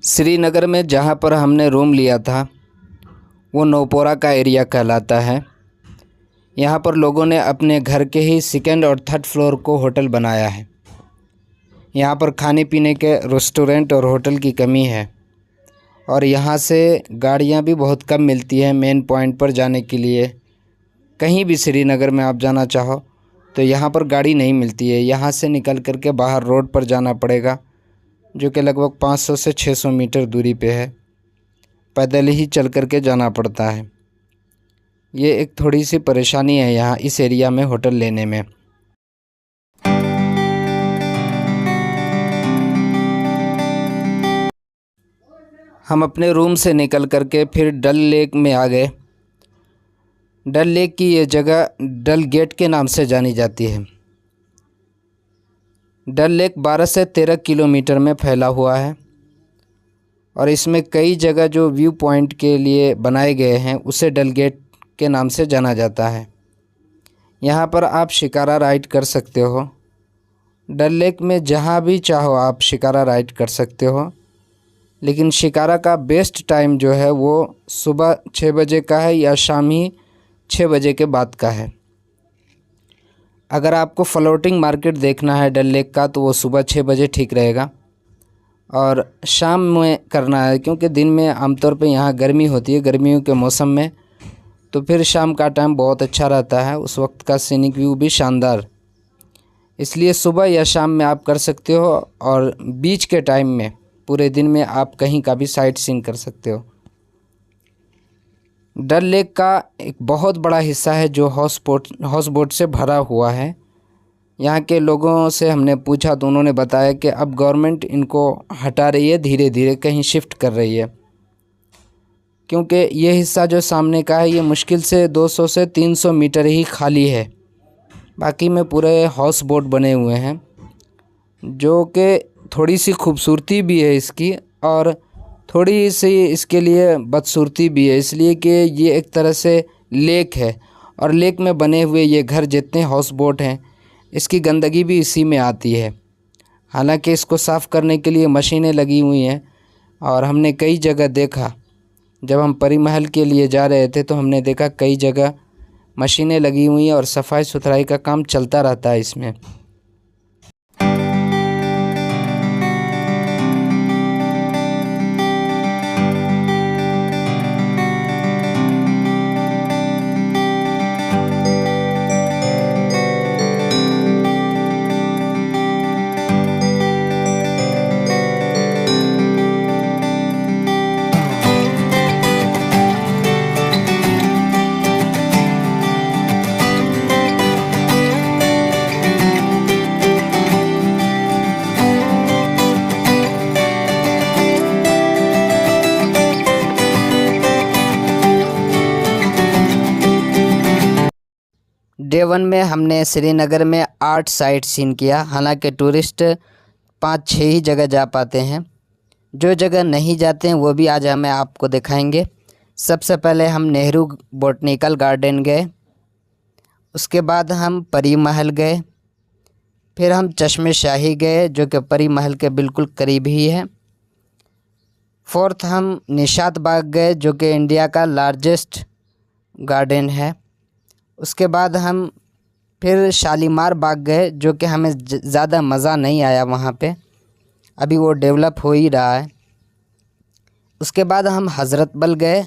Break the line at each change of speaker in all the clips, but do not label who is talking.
श्रीनगर में जहाँ पर हमने रूम लिया था वो नौपोरा का एरिया कहलाता है। यहाँ पर लोगों ने अपने घर के ही सेकंड और थर्ड फ्लोर को होटल बनाया है। यहाँ पर खाने पीने के रेस्टोरेंट और होटल की कमी है और यहाँ से गाड़ियाँ भी बहुत कम मिलती हैं मेन पॉइंट पर जाने के लिए। कहीं भी श्रीनगर में आप जाना चाहो तो यहाँ पर गाड़ी नहीं मिलती है। यहाँ से निकल कर के बाहर रोड पर जाना पड़ेगा, जो कि लगभग 500 से 600 मीटर दूरी पे है। पैदल ही चल कर के जाना पड़ता है। ये एक थोड़ी सी परेशानी है यहाँ इस एरिया में होटल लेने में। हम अपने रूम से निकल कर के फिर डल लेक में आ गए। डल लेक की ये जगह डल गेट के नाम से जानी जाती है। डल लेक 12 से 13 किलोमीटर में फैला हुआ है और इसमें कई जगह जो व्यू पॉइंट के लिए बनाए गए हैं उसे डल गेट के नाम से जाना जाता है। यहाँ पर आप शिकारा राइड कर सकते हो। डल लेक में जहाँ भी चाहो आप शिकारा राइड कर सकते हो, लेकिन शिकारा का बेस्ट टाइम जो है वो सुबह 6 बजे का है या शाम ही 6 बजे के बाद का है। अगर आपको फ्लोटिंग मार्केट देखना है डल लेक का तो वो सुबह 6 बजे ठीक रहेगा और शाम में करना है, क्योंकि दिन में आमतौर पे यहाँ गर्मी होती है। गर्मियों के मौसम में तो फिर शाम का टाइम बहुत अच्छा रहता है, उस वक्त का सीनिक व्यू भी शानदार। इसलिए सुबह या शाम में आप कर सकते हो और बीच के टाइम में पूरे दिन में आप कहीं का भी साइट सीइंग कर सकते हो। डल लेक का एक बहुत बड़ा हिस्सा है जो हाउस बोट से भरा हुआ है। यहाँ के लोगों से हमने पूछा तो उन्होंने बताया कि अब गवर्नमेंट इनको हटा रही है, धीरे धीरे कहीं शिफ्ट कर रही है, क्योंकि ये हिस्सा जो सामने का है ये मुश्किल से 200 से 300 मीटर ही खाली है। बाकी में पूरे हाउस बोट बने हुए हैं, जो कि थोड़ी सी खूबसूरती भी है इसकी और थोड़ी सी इसके लिए बदसूरती भी है, इसलिए कि ये एक तरह से लेक है और लेक में बने हुए ये घर जितने हाउस बोट हैं इसकी गंदगी भी इसी में आती है। हालांकि इसको साफ़ करने के लिए मशीनें लगी हुई हैं और हमने कई जगह देखा, जब हम परी महल के लिए जा रहे थे तो हमने देखा कई जगह मशीनें लगी हुई हैं और सफाई सुथराई का काम चलता रहता है इसमें। डे 1 में हमने श्रीनगर में 8 साइट सीन किया। हालांकि टूरिस्ट 5-6 ही जगह जा पाते हैं। जो जगह नहीं जाते हैं वो भी आज हमें आपको दिखाएंगे। सबसे पहले हम नेहरू बॉटनिकल गार्डन गए, उसके बाद हम परी महल गए, फिर हम चश्मे शाही गए जो कि परी महल के बिल्कुल करीब ही है। 4th हम निशात बाग गए जो कि इंडिया का लार्जेस्ट गार्डन है। उसके बाद हम फिर शालीमार बाग गए जो कि हमें ज़्यादा मज़ा नहीं आया वहाँ पे, अभी वो डेवलप हो ही रहा है। उसके बाद हम हज़रत बल गए।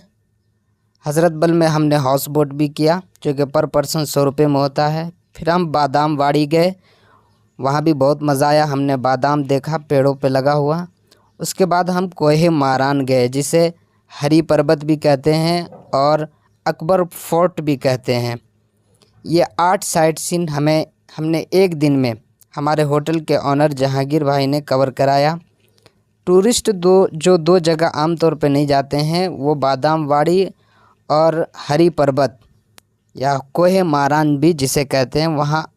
हज़रत बल में हमने हाउस बोट भी किया जो कि पर पर्सन 100 रुपये में होता है। फिर हम बादाम वाड़ी गए, वहाँ भी बहुत मज़ा आया, हमने बादाम देखा पेड़ों पे लगा हुआ। उसके बाद हम कोहे मारान गए जिसे हरी पर्वत भी कहते हैं और अकबर फोर्ट भी कहते हैं। ये 8 साइट सीन हमने एक दिन में हमारे होटल के ऑनर जहांगीर भाई ने कवर कराया। टूरिस्ट जो दो जगह आमतौर पे नहीं जाते हैं वो बादाम वाड़ी और हरी पर्वत या कोहे मारान भी जिसे कहते हैं, वहाँ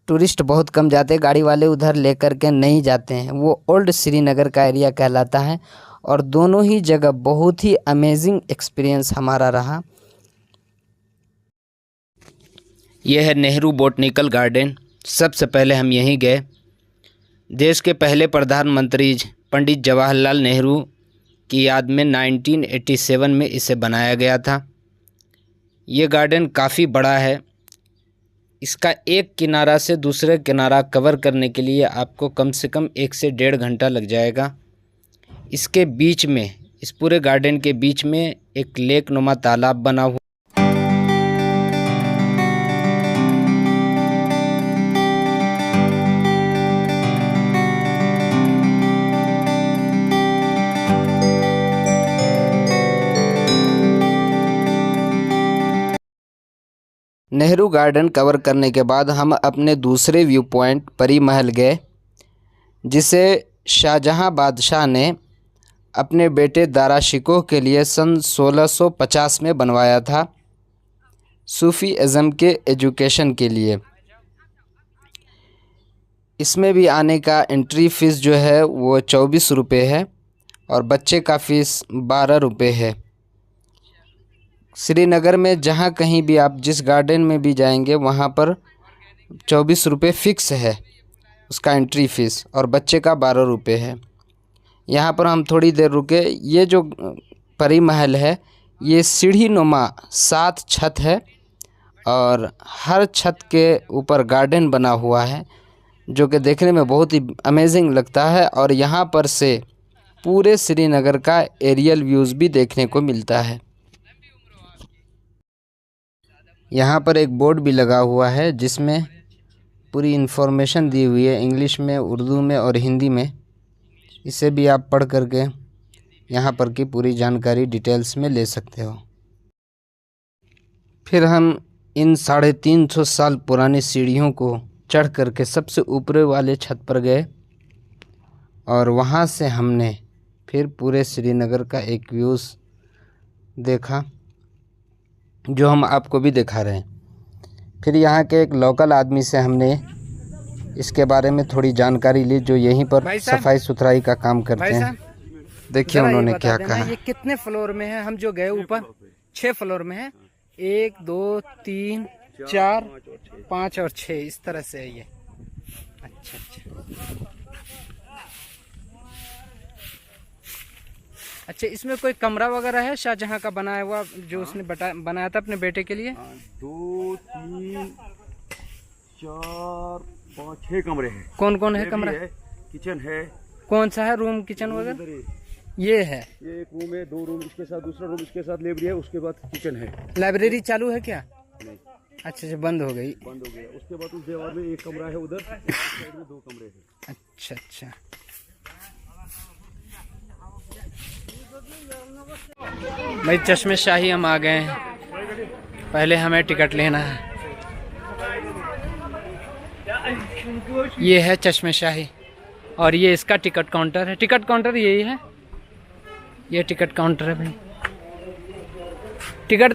टूरिस्ट बहुत कम जाते हैं। गाड़ी वाले उधर लेकर के नहीं जाते हैं। वो ओल्ड श्रीनगर का एरिया कहलाता है और दोनों ही जगह बहुत ही अमेजिंग एक्सपीरियंस हमारा रहा। यह है नेहरू बॉटनिकल गार्डन। सबसे पहले हम यहीं गए। देश के पहले प्रधानमंत्री पंडित जवाहरलाल नेहरू की याद में 1987 में इसे बनाया गया था। ये गार्डन काफ़ी बड़ा है। इसका एक किनारा से दूसरे किनारा कवर करने के लिए आपको कम से कम 1 से 1.5 घंटा लग जाएगा। इसके बीच में, इस पूरे गार्डन के बीच में एक लेक नुमा तालाब बना हुआ। नेहरू गार्डन कवर करने के बाद हम अपने दूसरे व्यू पॉइंट परी महल गए, जिसे शाहजहां बादशाह ने अपने बेटे दारा शिकोह के लिए सन 1650 में बनवाया था, सूफ़ी इज़्म के एजुकेशन के लिए। इसमें भी आने का एंट्री फ़ीस जो है वो 24 रुपये है और बच्चे का फ़ीस 12 रुपये है। श्रीनगर में जहाँ कहीं भी आप जिस गार्डन में भी जाएंगे वहाँ पर 24 रुपये फ़िक्स है उसका एंट्री फ़ीस और बच्चे का 12 रुपये है। यहाँ पर हम थोड़ी देर रुके। ये जो परी महल है ये सीढ़ी नुमा 7 छत है और हर छत के ऊपर गार्डन बना हुआ है, जो कि देखने में बहुत ही अमेजिंग लगता है। और यहाँ पर से पूरे श्रीनगर का एरियल व्यूज़ भी देखने को मिलता है। यहाँ पर एक बोर्ड भी लगा हुआ है जिसमें पूरी इन्फॉर्मेशन दी हुई है, इंग्लिश में, उर्दू में और हिंदी में। इसे भी आप पढ़ करके यहाँ पर की पूरी जानकारी डिटेल्स में ले सकते हो। फिर हम इन 350 साल पुरानी सीढ़ियों को चढ़ करके सबसे ऊपर वाले छत पर गए और वहाँ से हमने फिर पूरे श्रीनगर का एक व्यूज़ देखा, जो हम आपको भी दिखा रहे हैं। फिर यहाँ के एक लोकल आदमी से हमने इसके बारे में थोड़ी जानकारी ली, जो यहीं पर सफाई सुथराई का काम करते हैं। देखिए उन्होंने क्या कहा।
ये कितने फ्लोर में है? हम जो गए ऊपर 6 फ्लोर में है। 1 2 3 4 5 और 6 इस तरह से है ये। अच्छा अच्छा, इसमें कोई कमरा वगैरह है शाहजहां का बनाया हुआ जो उसने बनाया था अपने बेटे के लिए?
2 3 4 5 6 कमरे हैं।
कौन कौन है कमरा?
किचन है।
कौन सा है? रूम किचन वगैरह ये है?
ये एक रूम है, 2 रूम इसके साथ, दूसरा रूम इसके साथ लाइब्रेरी है, उसके बाद किचन है।
लाइब्रेरी चालू है क्या?
नहीं।
अच्छा, बंद हो गई।
बंद हो गया। उसके बाद उस दीवार में एक कमरा है, उधर साइड में 2 कमरे हैं।
अच्छा। भाई चश्मे शाही हम आ गए हैं। पहले हमें टिकट लेना है। ये है चश्मे शाही और ये इसका टिकट काउंटर है। टिकट काउंटर यही है, ये टिकट काउंटर है भाई। टिकट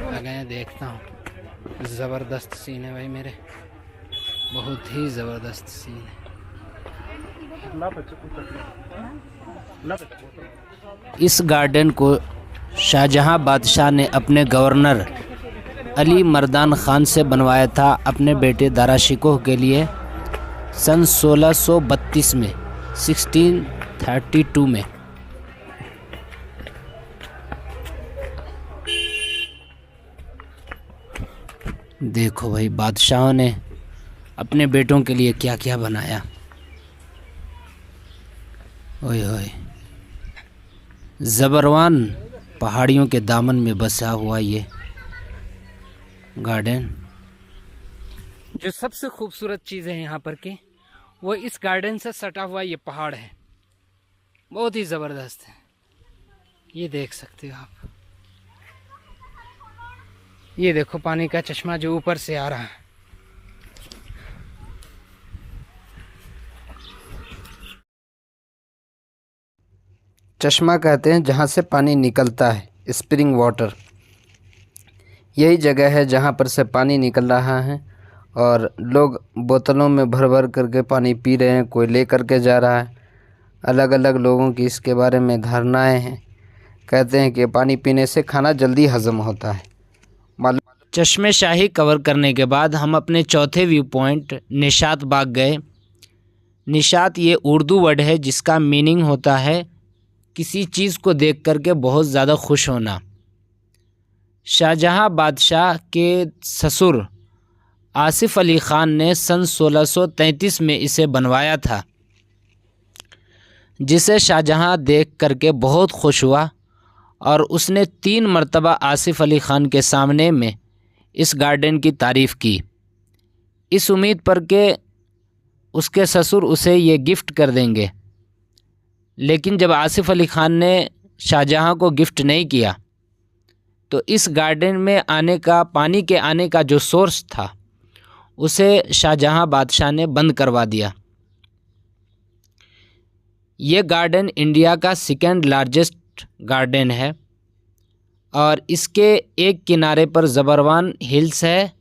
आ गए, देखता हूँ। ज़बरदस्त सीन है भाई मेरे, बहुत ही ज़बरदस्त सीन है।
इस गार्डन को शाहजहां बादशाह ने अपने गवर्नर अली मर्दान ख़ान से बनवाया था अपने बेटे दारा शिकोह के लिए सन 1632 में, 1632 में। देखो भाई बादशाहों ने अपने बेटों के लिए क्या क्या बनाया। ओए होए, ज़बरवान पहाड़ियों के दामन में बसा हुआ ये गार्डन।
जो सबसे खूबसूरत चीज़ है यहाँ पर की, वो इस गार्डन से सटा हुआ ये पहाड़ है, बहुत ही ज़बरदस्त है। ये देख सकते हो आप, ये देखो पानी का चश्मा जो ऊपर से आ रहा है।
चश्मा कहते हैं जहाँ से पानी निकलता है, स्प्रिंग वाटर। यही जगह है जहाँ पर से पानी निकल रहा है और लोग बोतलों में भर भर करके पानी पी रहे हैं, कोई ले करके जा रहा है। अलग अलग लोगों की इसके बारे में धारणाएं हैं। कहते हैं कि पानी पीने से खाना जल्दी हजम होता है। मालूम
चश्मे शाही कवर करने के बाद हम अपने चौथे व्यू पॉइंट निशात बाग गए। निशात ये उर्दू वर्ड है जिसका मीनिंग होता है किसी चीज़ को देख करके बहुत ज़्यादा खुश होना। शाहजहां बादशाह के ससुर आसिफ अली ख़ान ने सन 1633 में इसे बनवाया था, जिसे शाहजहां देख करके बहुत खुश हुआ और उसने 3 मरतबा आसिफ अली ख़ान के सामने में इस गार्डन की तारीफ़ की, इस उम्मीद पर कि उसके ससुर उसे ये गिफ्ट कर देंगे। लेकिन जब आसिफ अली ख़ान ने शाहजहां को गिफ्ट नहीं किया तो इस गार्डन में आने का, पानी के आने का जो सोर्स था उसे शाहजहां बादशाह ने बंद करवा दिया। ये गार्डन इंडिया का 2nd लार्जेस्ट गार्डन है और इसके एक किनारे पर ज़बरवान हिल्स है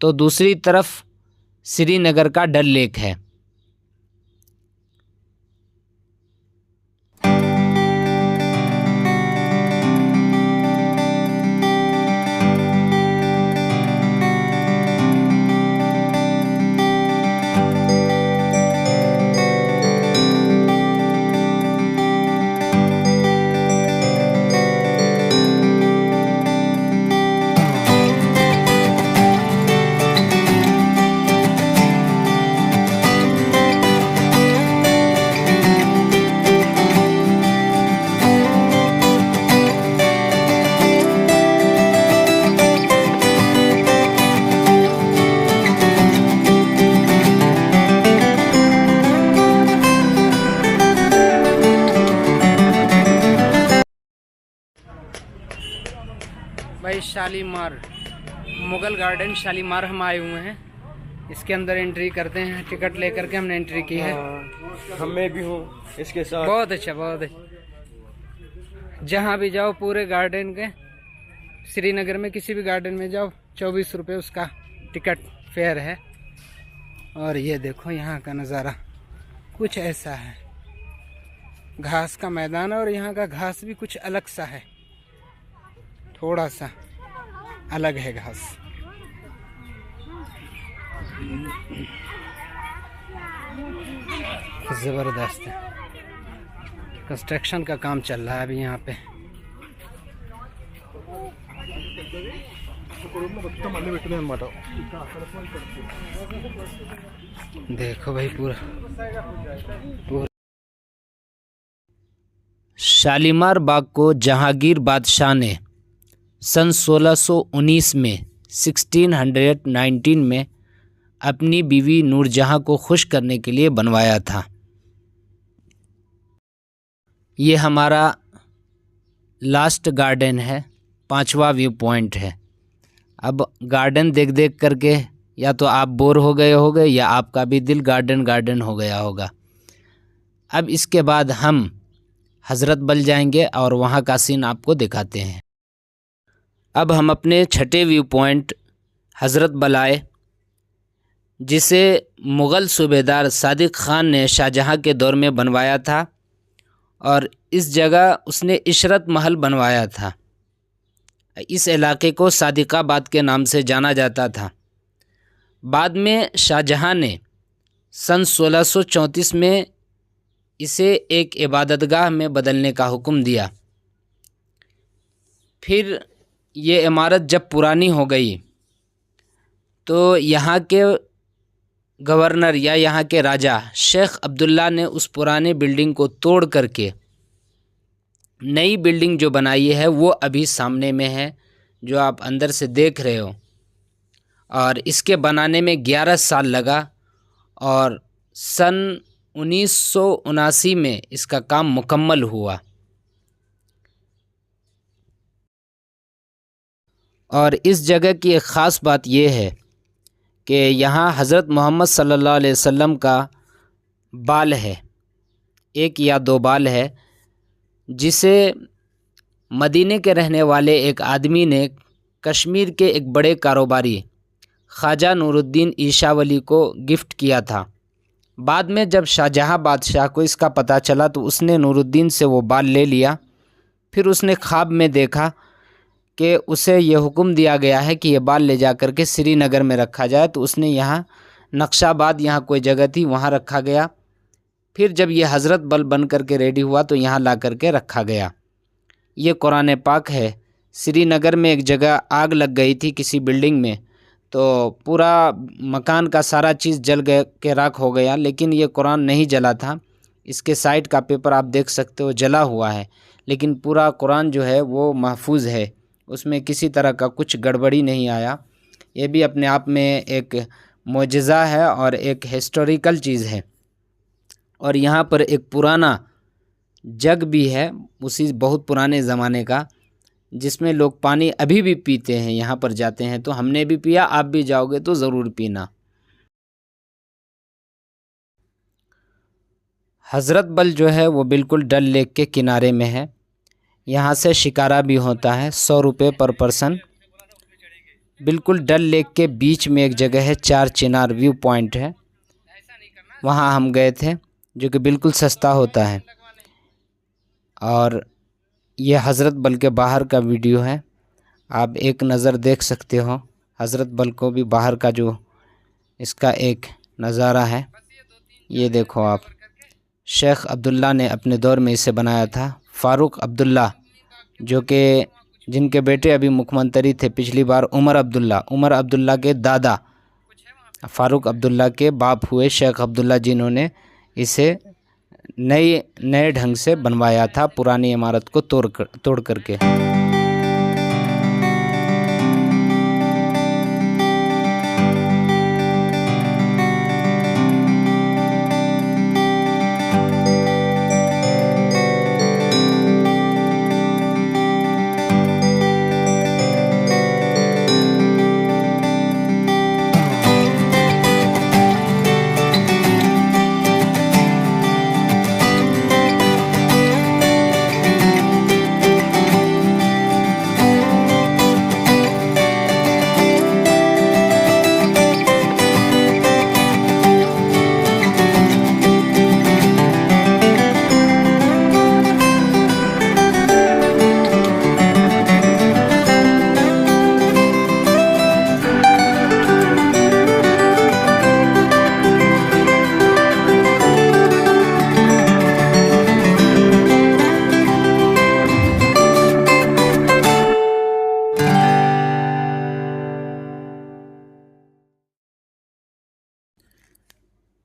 तो दूसरी तरफ श्रीनगर का डल लेक है। भाई शालीमार, मुग़ल गार्डन शालीमार हम आए हुए हैं। इसके अंदर एंट्री करते हैं, टिकट लेकर के हमने एंट्री की है।
हम मैं भी हूँ इसके साथ।
बहुत अच्छा, बहुत अच्छा। जहाँ भी जाओ पूरे गार्डन के, श्रीनगर में किसी भी गार्डन में जाओ 24 रुपये उसका टिकट फेयर है। और ये देखो यहाँ का नज़ारा कुछ ऐसा है, घास का मैदान, और यहाँ का घास भी कुछ अलग सा है, थोड़ा सा अलग है घास। ज़बरदस्त है। कंस्ट्रक्शन का काम चल रहा है अभी यहाँ पे। देखो भाई पूरा शालीमार बाग को जहांगीर बादशाह ने सन 1619 में 1619 में अपनी बीवी नूरजहां को खुश करने के लिए बनवाया था। ये हमारा लास्ट गार्डन है, 5वां व्यू पॉइंट है। अब गार्डन देख देख करके या तो आप बोर हो गए होगे या आपका भी दिल गार्डन गार्डन हो गया होगा। अब इसके बाद हम हज़रत बल जाएंगे और वहाँ का सीन आपको दिखाते हैं। अब हम अपने 6ठे व्यू पॉइंट हज़रत बल आए, जिसे मुग़ल सूबेदार सादिक ख़ान ने शाहजहां के दौर में बनवाया था और इस जगह उसने इशरत महल बनवाया था। इस इलाके को सादिकाबाद के नाम से जाना जाता था। बाद में शाहजहां ने सन 1634 में इसे एक इबादतगाह में बदलने का हुक्म दिया। फिर ये इमारत जब पुरानी हो गई तो यहाँ के गवर्नर या यहाँ के राजा शेख अब्दुल्ला ने उस पुराने बिल्डिंग को तोड़ करके नई बिल्डिंग जो बनाई है वो अभी सामने में है, जो आप अंदर से देख रहे हो। और इसके बनाने में 11 साल लगा और सन 1979 में इसका काम मुकम्मल हुआ। और इस जगह की एक ख़ास बात यह है कि यहाँ हज़रत मोहम्मद सल्लल्लाहु अलैहि वसल्लम का बाल है, 1 या 2 बाल है, जिसे मदीने के रहने वाले एक आदमी ने कश्मीर के एक बड़े कारोबारी ख्वाजा नूरुद्दीन ईशावली को गिफ्ट किया था। बाद में जब शाहजहां बादशाह को इसका पता चला तो उसने नूरुद्दीन से वो बाल ले लिया। फिर उसने ख्वाब में देखा
कि उसे ये हुक्म दिया गया है कि ये बाल ले जा कर के श्रीनगर में रखा जाए। तो उसने यहाँ नक्शाबाद, यहाँ कोई जगह थी, वहाँ रखा गया। फिर जब ये हज़रत बल बन कर के रेडी हुआ तो यहाँ ला कर के रखा गया। ये कुरान पाक है। श्रीनगर में एक जगह आग लग गई थी किसी बिल्डिंग में, तो पूरा मकान का सारा चीज़ जल गए के राख हो गया, लेकिन ये कुरान नहीं जला था। इसके साइड का पेपर आप देख सकते हो जला हुआ है, लेकिन पूरा कुरान जो है वो महफूज है, उसमें किसी तरह का कुछ गड़बड़ी नहीं आया। ये भी अपने आप में एक मोजज़ा है और एक हिस्टोरिकल चीज़ है। और यहाँ पर एक पुराना जग भी है, उसी बहुत पुराने ज़माने का, जिसमें लोग पानी अभी भी पीते हैं। यहाँ पर जाते हैं तो हमने भी पिया, आप भी जाओगे तो ज़रूर पीना। हज़रत बल जो है वो बिल्कुल डल लेक के किनारे में है। यहाँ से शिकारा भी होता है, 100 रुपये पर पर्सन। बिल्कुल डल लेक के बीच में एक जगह है, 4 चिनार व्यू पॉइंट है, वहाँ हम गए थे, जो कि बिल्कुल सस्ता होता है। और ये हज़रत बल के बाहर का वीडियो है, आप एक नज़र देख सकते हो हज़रत बल को भी बाहर का, जो इसका एक नज़ारा है। ये देखो आप, शेख अब्दुल्ला ने अपने दौर में इसे बनाया था। फ़ारूक अब्दुल्ला, जो कि जिनके बेटे अभी मुख्यमंत्री थे पिछली बार, उमर अब्दुल्ला के दादा फ़ारूक अब्दुल्ला के बाप हुए शेख अब्दुल्ला, जिन्होंने इसे नए ढंग से बनवाया था, पुरानी इमारत को तोड़ करके।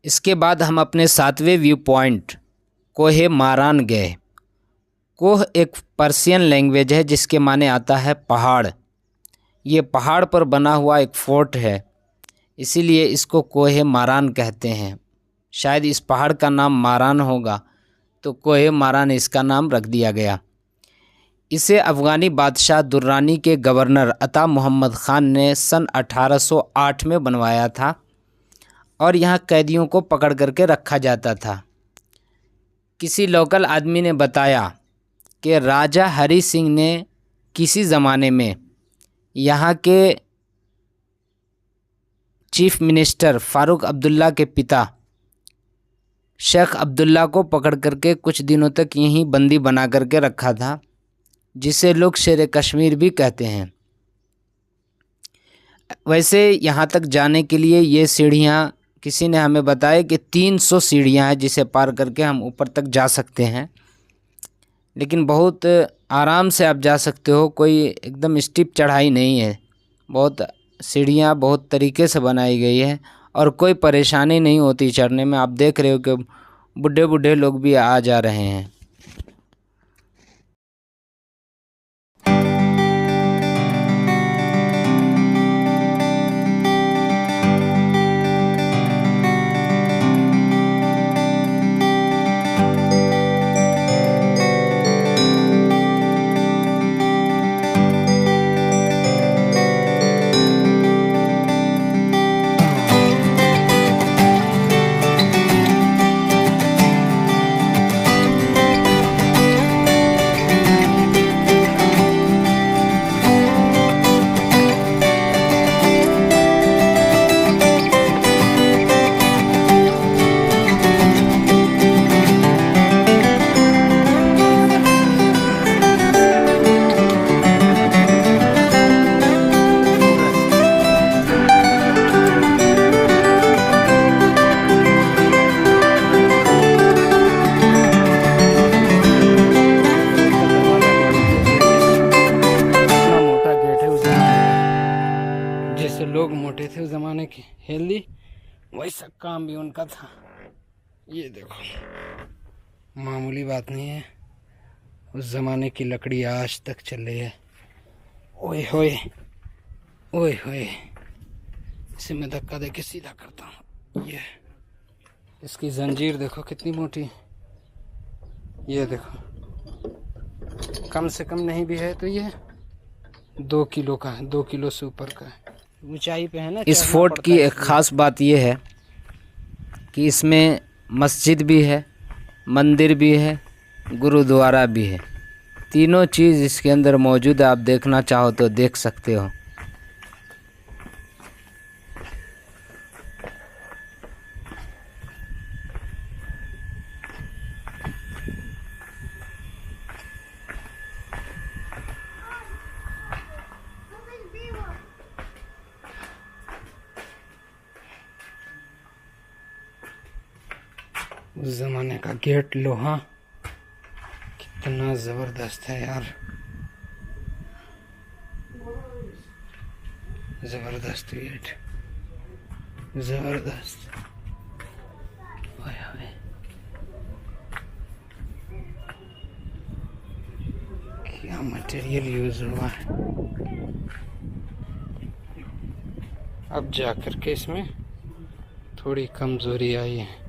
इसके बाद हम अपने 7वें व्यू पॉइंट कोहे मारान गए। कोह एक पर्शियन लैंग्वेज है जिसके माने आता है पहाड़। ये पहाड़ पर बना हुआ एक फोर्ट है, इसीलिए इसको कोहे मारान कहते हैं। शायद इस पहाड़ का नाम मारान होगा, तो कोहे मारान इसका नाम रख दिया गया। इसे अफ़गानी बादशाह दुर्रानी के गवर्नर अता मोहम्मद ख़ान ने सन 1808 में बनवाया था और यहाँ कैदियों को पकड़ करके रखा जाता था। किसी लोकल आदमी ने बताया कि राजा हरी सिंह ने किसी ज़माने में यहाँ के चीफ मिनिस्टर फ़ारूक अब्दुल्ला के पिता शेख अब्दुल्ला को पकड़ करके कुछ दिनों तक यहीं बंदी बना करके रखा था, जिसे लोग शेर कश्मीर भी कहते हैं। वैसे यहाँ तक जाने के लिए ये सीढ़ियाँ, किसी ने हमें बताया कि 300 सीढ़ियाँ हैं जिसे पार करके हम ऊपर तक जा सकते हैं, लेकिन बहुत आराम से आप जा सकते हो, कोई एकदम स्टीप चढ़ाई नहीं है। बहुत सीढ़ियाँ बहुत तरीके से बनाई गई है और कोई परेशानी नहीं होती चढ़ने में। आप देख रहे हो कि बूढ़े बूढ़े लोग भी आ जा रहे हैं।
थे उस ज़माने के हेल्दी, वैसा काम भी उनका था। ये देखो, मामूली बात नहीं है, उस ज़माने की लकड़ी आज तक चल रही है। ओए होए ओए होए, इसे मैं धक्का दे के सीधा करता हूँ। ये इसकी जंजीर देखो कितनी मोटी, ये देखो, कम से कम नहीं भी है तो ये 2 किलो का है, 2 किलो से ऊपर का है, ऊंचाई पे है ना।
इस फोर्ट की एक ख़ास बात यह है कि इसमें मस्जिद भी है, मंदिर भी है, गुरुद्वारा भी है। तीनों चीज़ इसके अंदर मौजूद है। आप देखना चाहो तो देख सकते हो।
उस ज़माने का गेट लोहा कितना ज़बरदस्त है यार, ज़बरदस्त गेट, ज़बरदस्त। ओए ओए, क्या मटेरियल यूज़ हुआ है। अब जाकर के इसमें थोड़ी कमज़ोरी आई है।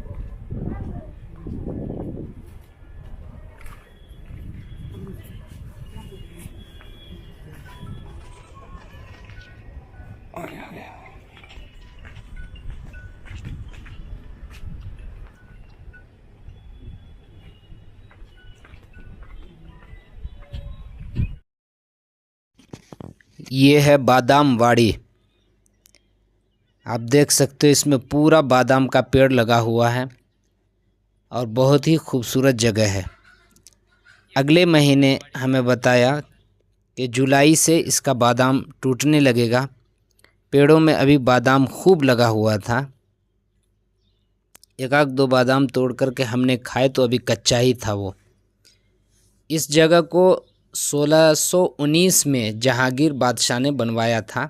ये है बादाम वाड़ी। आप देख सकते हो इसमें पूरा बादाम का पेड़ लगा हुआ है और बहुत ही खूबसूरत जगह है। अगले महीने हमें बताया कि जुलाई से इसका बादाम टूटने लगेगा। पेड़ों में अभी बादाम खूब लगा हुआ था। एक आध दो बादाम तोड़ करके हमने खाए तो अभी कच्चा ही था वो। इस जगह को 1619 में जहांगीर बादशाह ने बनवाया था।